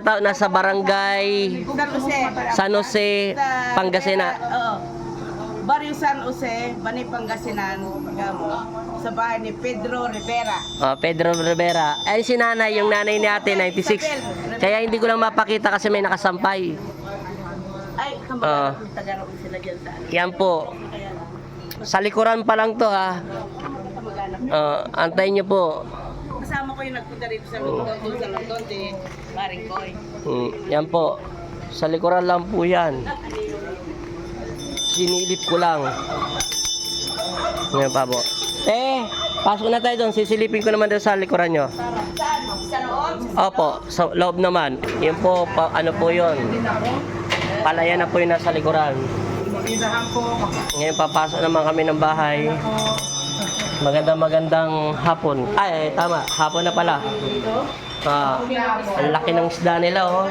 Nasa barangay San Jose. San Jose, Pangasinan. Oo. Barrio San Jose, Bani Pangasinan, Gamo. Sa bahay ni Pedro Rivera. Pedro Rivera. Ay si nanay, yung nanay ni ate, 96. Kaya hindi ko lang mapakita kasi may nakasampay. Ay, kamag-anak ng taga-roon sila dyan sa ano. Yan po. Sa likuran pa lang to ha. Kamag-anak. Antayin nyo po. Kasama ko yung nagpunta rito sa London, doon sa London, di Maring Koy. Yan po. Sa likuran lang po yan. Sinilip ko lang. Ngayon pa po. Pasok na tayo doon. Sisilipin ko naman doon sa likuran nyo. Saan? Sa loob? Opo, sa loob naman. Yun po, ano po yun. Palayan na po yun nasa likuran. Ngayon papasok naman kami ng bahay. Magandang hapon. Ay, tama. Hapon na pala. Ang laki ng isda nila, oh.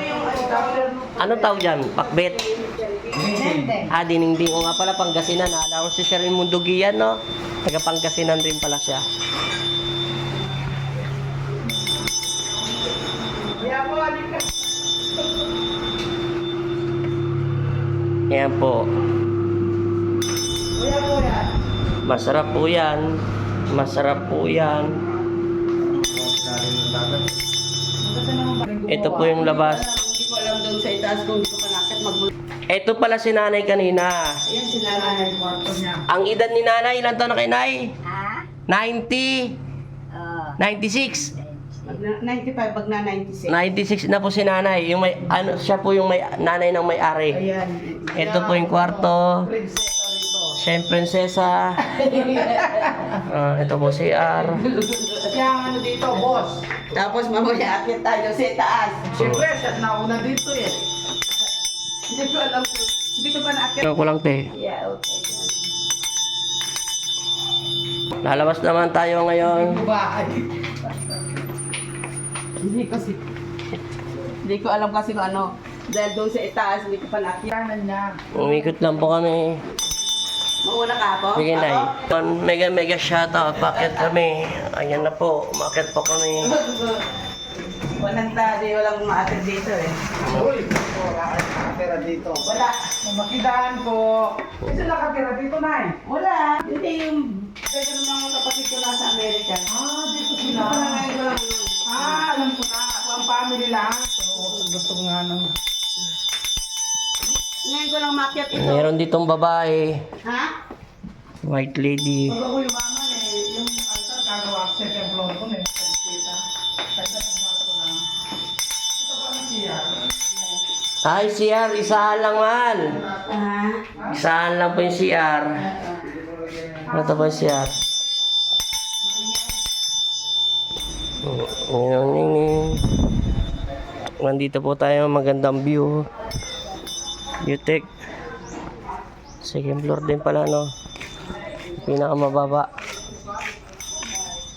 Ano tawag dyan? Pakbet? Dininding. O nga pala, Pangasinan. Alam ko si Sir Mundugian, no? Taga Pangasinan rin pala siya. Yan po. Masarap po yan. Masarap po yan. Ito po yung labas. Hindi ko alam doon sa itaas kung hindi ko panakit mag- Ito pala si nanay kanina. Ayan sila na yung kwarto niya. Ang edad ni nanay, ilan taon na kay nay? Ha? 90. 96. 95, pag na 96. 96 na po si nanay. Yung may, ano, siya po yung may, nanay ng may-ari. Ayan. Ito po yung kwarto. Siya yung prinsesa. Ito po si R. Siya ang ano dito, boss. Tapos mamaya akit tayo sa itaas. Siyempre, siya nauna dito eh. Hindi ko alam kung, hindi ko pa naakit. Ano ko lang, te. Yeah, okay. Lalabas naman tayo ngayon. Bahay. Hindi ko alam kasi kung ano. Dahil doon sa itaas, hindi ko pa naakit. Kanan niya. Umikot lang po kami. Mauna ka po? Sige, nay. Mega shoutout. Bakit kami? Ayan na po. Umakit po kami. Walang tadi, walang umaakit dito eh. Uy, wala kayo nakatira dito. Wala. Makitaan ko. Kasi nakatira dito, Nay. Wala. Hindi yung pwede naman mga kapatid ko nasa Amerika. Dito Hindi ko na ngayon ko lang. Alam ko na. Ako ang family lang. So, gusto ko nga nang... Ngayon ko lang makiat ito. Meron ditong babae. Ha? White lady. Pag ako yung mama eh, yung altar gagawa ko second floor ko eh. Pagkita. Kaya sa kwarto lang. Ito pa ang siya. Ay, CR. Isahan lang man. Isahan lang po yung CR. Ito po yung CR. Nandito po tayo. Magandang view. Viewtech. Second floor din pala, no? Pinakamababa.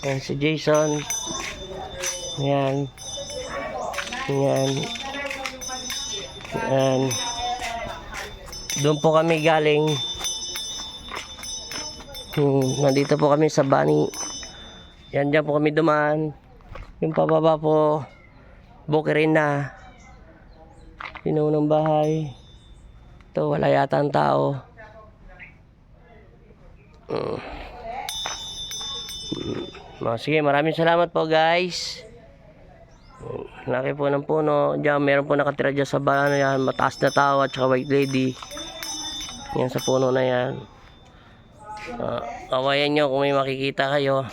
Yan si Jason. Yan. Yan. Yan. Doon po kami galing. Nandito po kami sa Bani. Yan, dyan po kami dumaan. Yung pababa po, bukirin na. Pinunong bahay. Ito, wala yata ang tao. Sige, maraming salamat po, guys. Laki po ng puno. Diyan, meron po nakatira dyan sa balano yan. Mataas na tao at saka white lady. Yan sa puno na yan. Awayan nyo kung may makikita kayo.